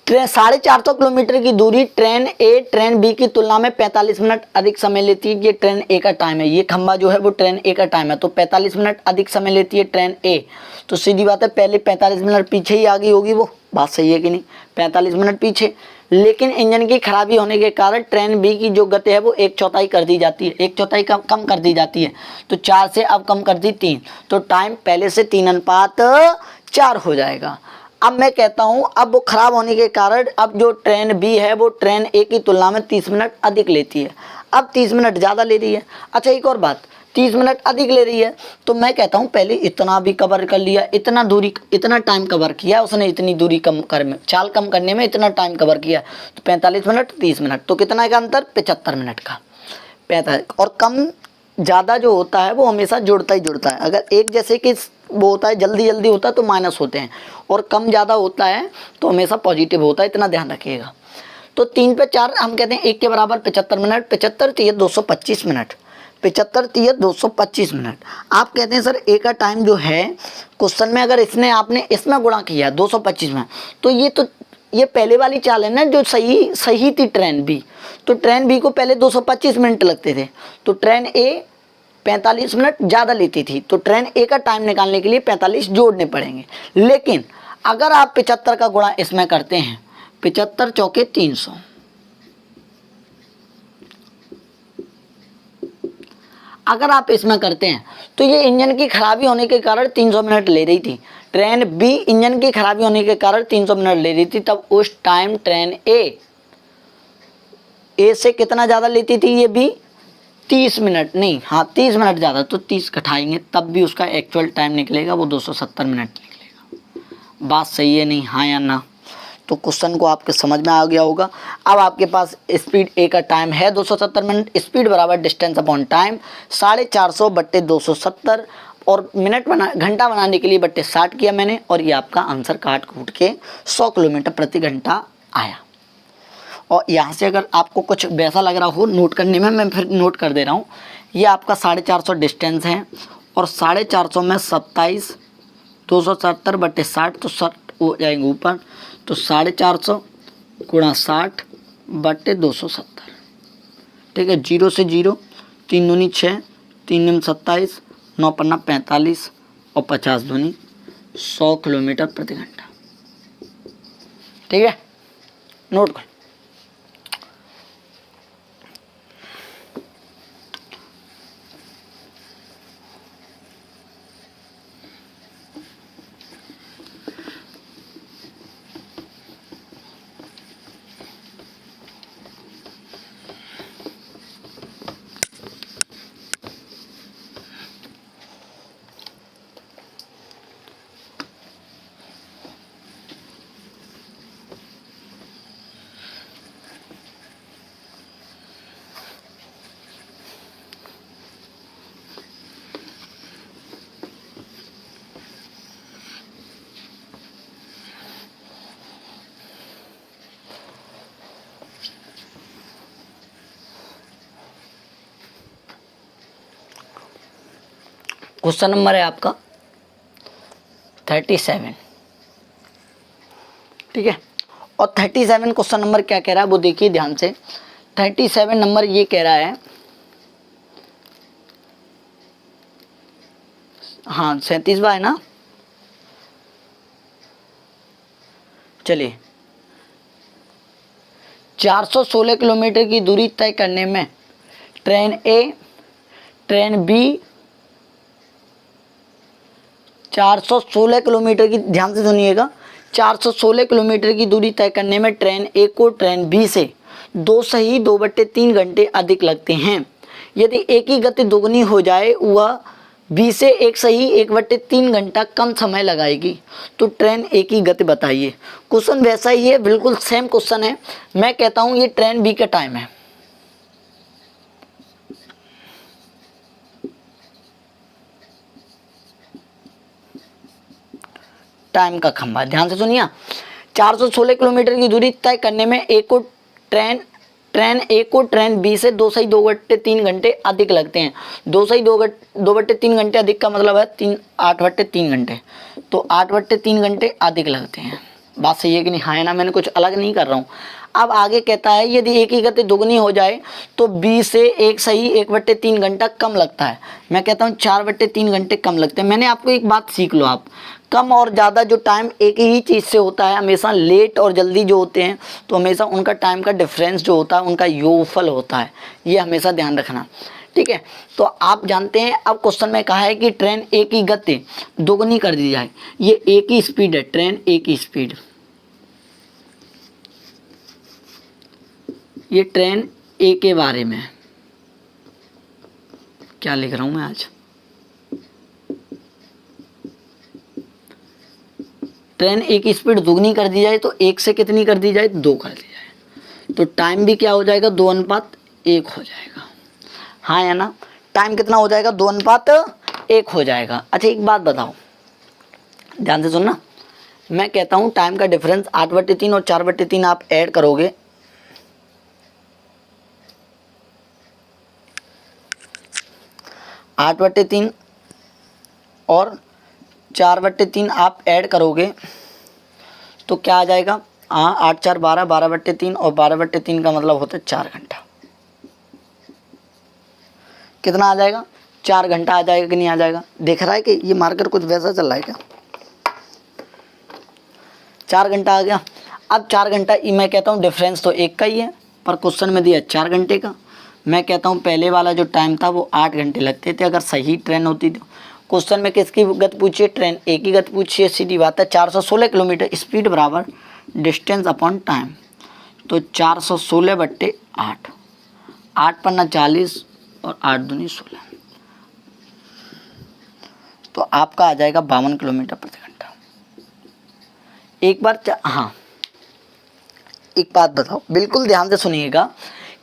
ट्रेन 450 किलोमीटर की दूरी ट्रेन ए ट्रेन बी की तुलना में 45 मिनट अधिक समय लेती है। ये ट्रेन ए का टाइम है, ये खंबा जो है वो ट्रेन ए का टाइम है, तो 45 मिनट अधिक समय लेती है ट्रेन ए। तो सीधी बात है, पहले 45 मिनट पीछे ही आ गई होगी वो, बात सही है कि नहीं, 45 मिनट पीछे। लेकिन इंजन की खराबी होने के कारण ट्रेन बी की जो गति है वो 1/4 कर दी जाती है, 1/4 कम कर दी जाती है। तो 4 से अब कम कर दी 3, तो टाइम पहले से 3:4 हो जाएगा। अब मैं कहता हूँ अब वो खराब होने के कारण अब जो ट्रेन बी है वो ट्रेन ए की तुलना में 30 मिनट अधिक लेती है, अब 30 मिनट ज़्यादा ले रही है। अच्छा एक और बात, 30 मिनट अधिक ले रही है, तो मैं कहता हूँ पहले इतना भी कवर कर लिया, इतना दूरी इतना टाइम कवर किया उसने, इतनी दूरी चाल कम करने में इतना टाइम कवर किया, तो 45 मिनट 30 मिनट, तो कितना का अंतर 75 मिनट का। 45 और कम ज़्यादा जो होता है वो हमेशा जुड़ता ही जुड़ता है। अगर एक जैसे कि वो होता है, जल्दी जल्दी होता है तो माइनस होते हैं, और कम ज़्यादा होता है तो हमेशा पॉजिटिव होता है, इतना ध्यान रखिएगा। तो 3 पे 4 हम कहते हैं 1 के बराबर 75 मिनट, 75 3 225 मिनट, 75 3 225 मिनट। आप कहते हैं सर ए का टाइम जो है क्वेश्चन में अगर इसने आपने इसमें गुणा किया 225 में, तो ये पहले वाली चाल है ना जो सही थी ट्रेन बी, तो ट्रेन बी को पहले 225 मिनट लगते थे, तो ट्रेन ए 45 मिनट ज़्यादा लेती थी, तो ट्रेन ए का टाइम निकालने के लिए 45 जोड़ने पड़ेंगे। लेकिन अगर आप 75 का गुणा इसमें करते हैं, 75 चौके 300, अगर आप इसमें करते हैं तो ये इंजन की खराबी होने के कारण 300 मिनट ले रही थी, ट्रेन बी इंजन की खराबी होने के कारण 300 मिनट ले रही थी, तब उस टाइम ट्रेन ए से कितना ज़्यादा लेती थी, ये बी 30 मिनट नहीं, हाँ 30 मिनट ज़्यादा, तो 30 घटाएंगे तब भी उसका एक्चुअल टाइम निकलेगा वो 270 मिनट निकलेगा। बात सही है नहीं, हाँ या ना? तो क्वेश्चन को आपके समझ में आ गया होगा। अब आपके पास स्पीड ए का टाइम है 270 मिनट, स्पीड बराबर डिस्टेंस अपॉन टाइम 450 बट्टे 270, और मिनट घंटा बनाने के लिए बट्टे 60 किया मैंने, और ये आपका आंसर काट कूट के 100 किलोमीटर प्रति घंटा आया। और यहाँ से अगर आपको कुछ वैसा लग रहा हो नोट करने में, मैं फिर नोट कर दे रहा हूँ। ये आपका 450 डिस्टेंस है, और 450 में 27 270 बट्टे 60, तो 60 हो जाएंगे ऊपर, तो 450 गुणा 60 बट्टे 270, ठीक है। 0 से 0, 3 दूनी 6, 3 दूनी 27, 9 पन्ना 45, और 50 दूनी 100 किलोमीटर प्रति घंटा, ठीक है। नोट कर। क्वेश्चन नंबर है आपका 37, ठीक है। और 37 क्वेश्चन नंबर क्या कह रहा है वो देखिए ध्यान से। 37 नंबर ये कह रहा है, हाँ 37वां है ना, चलिए। 416 किलोमीटर की दूरी तय करने में ट्रेन ए, ट्रेन बी 416 किलोमीटर की, ध्यान से सुनिएगा, 416 किलोमीटर की दूरी तय करने में ट्रेन ए को ट्रेन बी से 2 सही 2/3 घंटे अधिक लगते हैं। यदि ए की गति दोगुनी हो जाए वह बी से 1 सही 1/3 घंटा कम समय लगाएगी, तो ट्रेन ए की गति बताइए। क्वेश्चन वैसा ही है, बिल्कुल सेम क्वेश्चन है। मैं कहता हूँ ये ट्रेन बी का टाइम है, टाइम का खंभा, ध्यान से सुनिए। 416 किलोमीटर की दूरी तय करने में ट्रेन ए को ट्रेन बी से 2 सही 2/3 घंटे अधिक लगते हैं। 2 सही 2/3 घंटे अधिक का मतलब है 8/3 घंटे, तो 8/3 घंटे अधिक लगते हैं। बात सही है कि नहीं, हाँ है ना? मैंने कुछ अलग नहीं कर रहा हूँ। अब आगे कहता है यदि ए की गति दोगुनी हो जाए तो बी से 1 सही 1/3 घंटा कम लगता है। मैं कहता हूँ 4/3 घंटे कम लगते हैं। मैंने आपको एक बात सीख लो आप, कम और ज़्यादा जो टाइम एक ही चीज़ से होता है, हमेशा लेट और जल्दी जो होते हैं तो हमेशा उनका टाइम का डिफरेंस जो होता है उनका योगफल होता है, ये हमेशा ध्यान रखना, ठीक है। तो आप जानते हैं, अब क्वेश्चन में कहा है कि ट्रेन ए की गति दोगुनी कर दी जाए। ये ए की स्पीड है, ट्रेन ए की स्पीड, ये ट्रेन ए के बारे में क्या लिख रहा हूं मैं आज। ट्रेन ए की स्पीड दुगनी कर दी जाए तो 1 से कितनी कर दी जाए, 2 कर दी जाए, तो टाइम भी क्या हो जाएगा, 2:1 हो जाएगा, हाँ या ना? टाइम कितना हो जाएगा, 2:1 हो जाएगा। अच्छा एक बात बताओ, ध्यान से सुनना, मैं कहता हूँ टाइम का डिफरेंस 8/3 और 4/3 आप ऐड करोगे, 8/3 और 4/3 आप ऐड करोगे तो क्या आ जाएगा? 8 4 12, 12/3 और 12/3 का मतलब होता है 4 घंटा। कितना आ जाएगा? 4 घंटा आ जाएगा कि नहीं आ जाएगा? देख रहा है कि ये मार्कर कुछ वैसा चल रहा है क्या? 4 घंटा आ गया। अब 4 घंटा मैं कहता हूँ डिफरेंस तो एक का ही है, पर क्वेश्चन में दिया 4 घंटे का। मैं कहता हूँ पहले वाला जो टाइम था वो 8 घंटे लगते थे अगर सही ट्रेन होती तो। क्वेश्चन में किसकी गति पूछी है? ट्रेन ए की गति पूछी है, सीधी बात है। 416 किलोमीटर स्पीड बराबर डिस्टेंस अपॉन टाइम, तो 416/8, 8 पन्ना 40 और 8 दूनी 16, तो आपका आ जाएगा 52 किलोमीटर प्रति घंटा। एक बार हाँ, एक बात बताओ, बिल्कुल ध्यान से सुनिएगा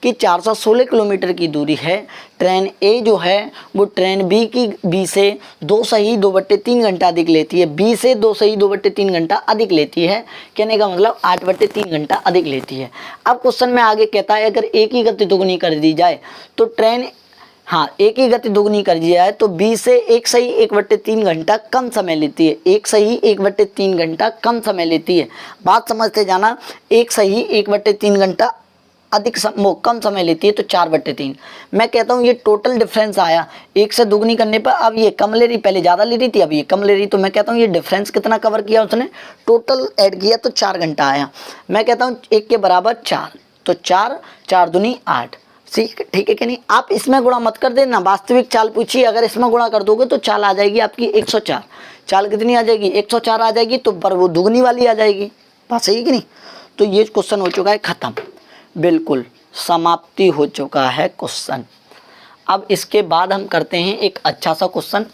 कि 416 किलोमीटर की दूरी है। ट्रेन ए जो है वो ट्रेन बी से 2 सही 2/3 घंटा अधिक लेती है, बी से 2 सही 2/3 घंटा अधिक लेती है। कहने का मतलब 8/3 घंटा अधिक लेती है। अब क्वेश्चन में आगे कहता है अगर ए की गति दुगनी कर दी जाए तो ट्रेन ए की गति दुगनी कर दी जाए तो बी से 1 सही 1/3 घंटा कम समय लेती है। 1 सही 1/3 घंटा कम समय लेती है। बात समझते जाना, 1 सही 1/3 घंटा कम समय लेती है तो 4/3। मैं कहता हूँ ये टोटल डिफरेंस आया, 1 से दुगनी करने पर अब ये कम ले रही, पहले ज़्यादा ले रही थी अब ये कम ले रही, तो मैं कहता हूँ ये डिफरेंस कितना कवर किया उसने? टोटल ऐड किया तो 4 घंटा आया। मैं कहता हूँ 1 के बराबर 4, तो 4 4 दूनी 8। ठीक है कि नहीं? आप इसमें गुणा मत कर देना, वास्तविक चाल पूछिए, अगर इसमें गुणा कर दोगे तो चाल आ जाएगी आपकी 104। चाल कितनी आ जाएगी? 104 आ जाएगी, तो पर वो दुगनी वाली आ जाएगी। बात सही है कि नहीं? तो ये क्वेश्चन हो चुका है खत्म, बिल्कुल समाप्ति हो चुका है क्वेश्चन। अब इसके बाद हम करते हैं एक अच्छा सा क्वेश्चन।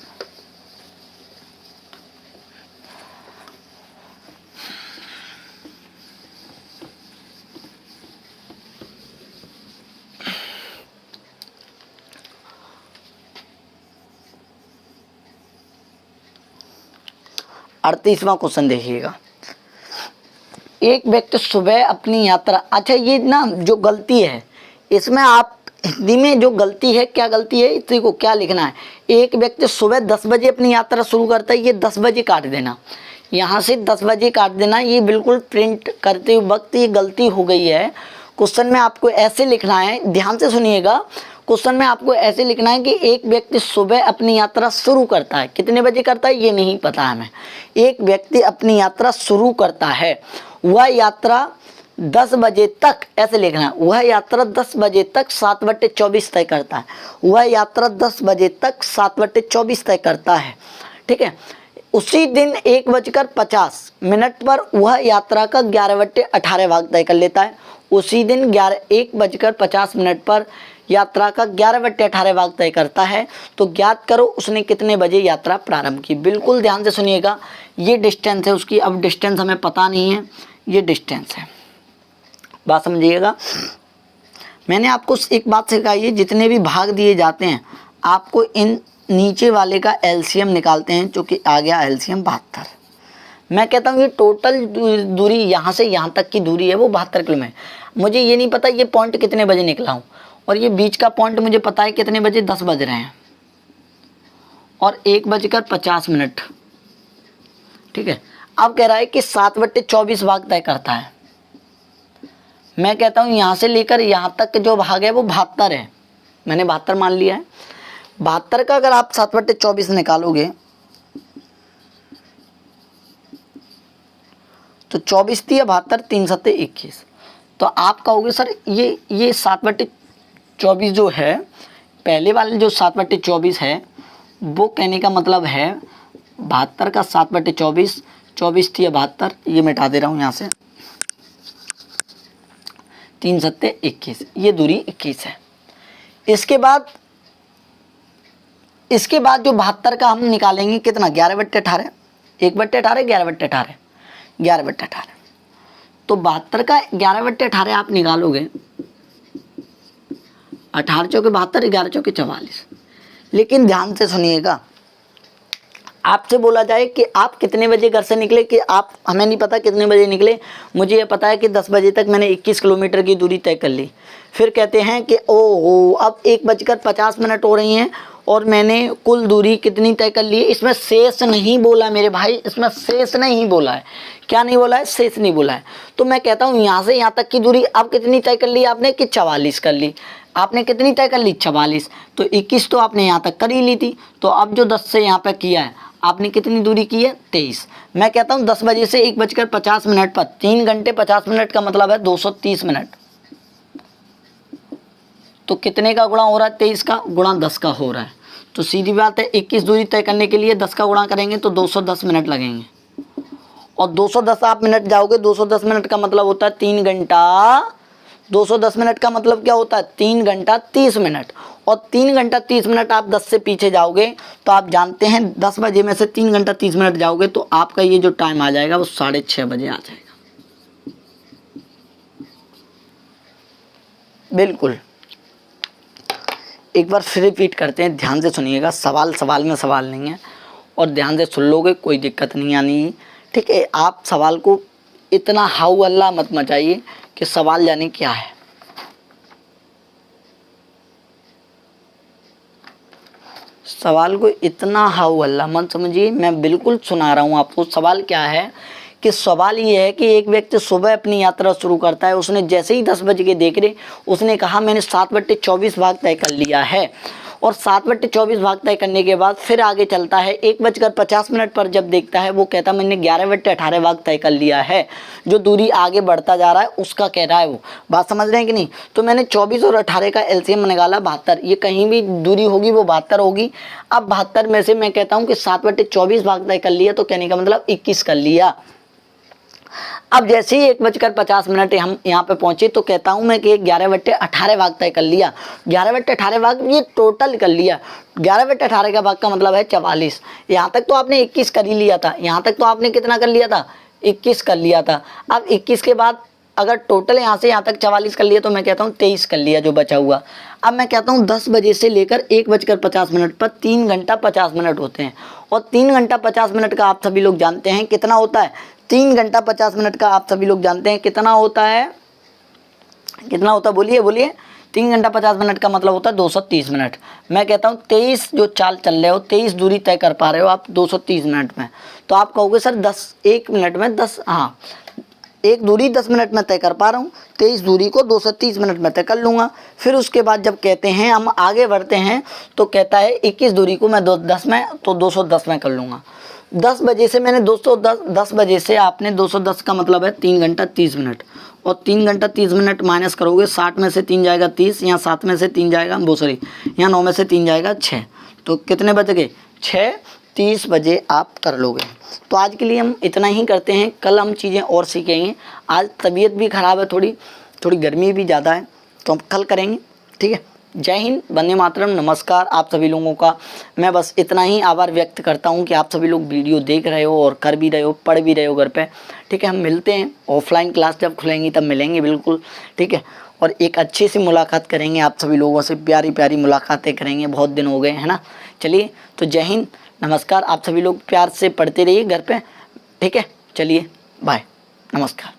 अड़तीसवां क्वेश्चन देखिएगा। एक व्यक्ति सुबह अपनी यात्रा, अच्छा ये ना जो गलती है इसमें आप हिंदी में जो गलती है, क्या गलती है इसी को क्या लिखना है? एक व्यक्ति सुबह 10 बजे अपनी यात्रा शुरू करता है, ये 10 बजे काट देना, यहाँ से 10 बजे काट देना, ये बिल्कुल प्रिंट करते वक्त ये गलती हो गई है। क्वेश्चन में आपको ऐसे लिखना है, ध्यान से सुनिएगा, क्वेश्चन में आपको ऐसे लिखना है कि एक व्यक्ति सुबह अपनी यात्रा शुरू करता है, कितने बजे करता है ये नहीं पता हमें। एक व्यक्ति अपनी यात्रा शुरू करता है, वह यात्रा 10 बजे तक, ऐसे लिखना है, वह यात्रा 10 बजे तक 7/24 तय करता है। वह यात्रा 10 बजे तक 7/24 तय करता है। ठीक है, उसी दिन 1:50 पर वह यात्रा का 11/18 भाग तय कर लेता है। उसी दिन 1:50 पर यात्रा का 11/18 भाग तय करता है। तो ज्ञात करो उसने कितने बजे यात्रा प्रारंभ की। बिल्कुल ध्यान से सुनिएगा, ये डिस्टेंस है उसकी। अब डिस्टेंस हमें पता नहीं है, ये डिस्टेंस है, बात समझिएगा। मैंने आपको एक बात सिखाई है, जितने भी भाग दिए जाते हैं आपको इन नीचे वाले का एलसीएम निकालते हैं, जो कि आ गया एलसीएम 72। मैं कहता हूँ ये टोटल दूरी यहाँ से यहाँ तक की दूरी है वो 72 किलोमीटर। मुझे ये नहीं पता ये पॉइंट कितने बजे निकला हूँ, और ये बीच का पॉइंट मुझे पता है कितने बजे, 10 बज रहे हैं और 1:50। ठीक है, अब कह रहा है कि 7/24 भाग तय करता है। मैं कहता हूँ यहाँ से लेकर यहाँ तक जो भाग है वो 72 है, मैंने 72 मान लिया है। 72 का अगर आप 7/24 निकालोगे तो 24 थी या 72, 3 7 21, तो आप कहोगे सर ये 7/24 जो है, पहले वाले जो 7/24 है वो कहने का मतलब है 72 का 7/24, 24 थी या 72, ये मिटा दे रहा हूँ यहाँ से, 3 7 21, ये दूरी 21 है। इसके बाद जो 72 का हम निकालेंगे कितना, 11/18, 1/18, 11/18, 11/18, तो 72 का 11/18 आप निकालोगे, 18 चौके 72, 11 चौके 44। लेकिन ध्यान से सुनिएगा, आपसे बोला जाए कि आप कितने बजे घर से निकले, कि आप, हमें नहीं पता कितने बजे निकले, मुझे ये पता है कि 10 बजे तक मैंने 21 किलोमीटर की दूरी तय कर ली। फिर कहते हैं कि ओहो अब 1:50 हो रही हैं और मैंने कुल दूरी कितनी तय कर ली है। इसमें शेष नहीं बोला मेरे भाई, इसमें शेष नहीं बोला है। क्या नहीं बोला है? शेष नहीं बोला है। तो मैं कहता हूँ यहाँ से यहाँ तक की दूरी अब कितनी तय कर ली आपने, कि 44 कर ली। आपने कितनी तय कर ली? 44। तो 21 तो आपने यहाँ तक कर ही ली थी। तो अब जो 10 से यहाँ पे किया है आपने कितनी दूरी की है? 23। मैं कहता हूँ 10 बजे से 1:50 पर 3 घंटे 50 मिनट का मतलब है 230 मिनट। तो कितने का गुणा हो रहा है? 23 का गुणा 10 का हो रहा है। तो सीधी बात है 21 दूरी तय करने के लिए 10 का गुणा करेंगे तो 210 मिनट लगेंगे। और 210 आप मिनट जाओगे, 210 मिनट का मतलब होता है 3 घंटा। 210 मिनट का मतलब क्या होता है? 3 घंटा 30 मिनट। और 3 घंटा 30 मिनट आप 10 से पीछे जाओगे तो आप जानते हैं 10 बजे में से 3 घंटा 30 मिनट जाओगे तो आपका ये जो टाइम आ जाएगा वो 6:30 बजे आ जाएगा। बिल्कुल, एक बार फिर रिपीट करते हैं, ध्यान से सुनिएगा। सवाल में सवाल नहीं है और ध्यान से सुन लोगे कोई दिक्कत नहीं आनी। ठीक है, आप सवाल को इतना हाउ अल्लाह मत मचाइए कि सवाल जाने क्या है। सवाल को इतना हाउ अल्लाह मत समझिए, मैं बिल्कुल सुना रहा हूँ आपको। सवाल क्या है कि सवाल ये है कि एक व्यक्ति सुबह अपनी यात्रा शुरू करता है। उसने जैसे ही 10 बजे के देख रहे, उसने कहा मैंने 7/24 भाग तय कर लिया है। और 7/24 भाग तय करने के बाद फिर आगे चलता है 1:50 पर जब देखता है वो कहता मैंने 11/18 भाग तय कर लिया है। जो दूरी आगे बढ़ता जा रहा है उसका कह रहा है वो। बात समझ रहे हैं कि नहीं? तो मैंने 24 और 18 का एलसीएम निकाला 72। ये कहीं भी दूरी होगी वो 72 होगी। अब 72 में से मैं कहता हूँ कि 7/24 भाग तय कर लिया, तो कहने का मतलब 21 कर लिया। अब जैसे ही 1:50 हम यहाँ पे पहुंचे तो कहता हूँ मैं कि 11/18 भाग तय कर लिया। 11/18 भाग ये टोटल कर लिया। 11/18 का भाग का मतलब है 44। यहाँ तक तो आपने 21 कर ही लिया था। यहाँ तक तो आपने कितना कर लिया था? 21 कर लिया था। अब 21 के बाद अगर टोटल यहाँ से यहाँ तक 44 कर लिया तो मैं कहता हूँ 23 कर लिया जो बचा हुआ। अब मैं कहता हूँ 10 बजे से लेकर 1:50 पर 3 घंटा 50 मिनट होते हैं। और 3 घंटा 50 मिनट का आप सभी लोग जानते हैं कितना होता है? 3 घंटा 50 मिनट का आप सभी लोग जानते हैं कितना होता है? कितना होता है? बोलिए बोलिए। 3 घंटा 50 मिनट का मतलब होता है 230 मिनट। मैं कहता हूँ 23 जो चाल चल रहे हो, 23 दूरी तय कर पा रहे हो आप 230 मिनट में। तो आप कहोगे सर 1 मिनट में 10, हाँ, एक दूरी 10 मिनट में तय कर पा रहा हूँ, 23 दूरी को 230 मिनट में तय कर लूँगा। फिर उसके बाद जब कहते हैं हम आगे बढ़ते हैं तो कहता है 21 दूरी को मैं 10 में तो 210 में कर लूँगा। 10 बजे से मैंने 10 बजे से आपने 210 का मतलब है 3 घंटा 30 मिनट। और 3 घंटा 30 मिनट माइनस करोगे, 60 में से 3 जाएगा 30, यहाँ 7 में से 3 जाएगा यहाँ 9 में से 3 जाएगा 6। तो कितने बज गए? 6:30 बजे आप कर लोगे। तो आज के लिए हम इतना ही करते हैं, कल हम चीज़ें और सीखेंगे। आज तबीयत भी ख़राब है, थोड़ी गर्मी भी ज़्यादा है, तो हम कल करेंगे। ठीक है, जय हिंद, वंदे मातरम, नमस्कार आप सभी लोगों का। मैं बस इतना ही आभार व्यक्त करता हूं कि आप सभी लोग वीडियो देख रहे हो और कर भी रहे हो, पढ़ भी रहे हो घर पे। ठीक है, हम मिलते हैं ऑफलाइन क्लास जब खुलेंगी तब मिलेंगे बिल्कुल। ठीक है, और एक अच्छी सी मुलाकात करेंगे आप सभी लोगों से, प्यारी प्यारी मुलाकातें करेंगे, बहुत दिन हो गए है ना। चलिए, तो जय हिंद, नमस्कार। आप सभी लोग प्यार से पढ़ते रहिए घर पे। ठीक है, चलिए बाय, नमस्कार।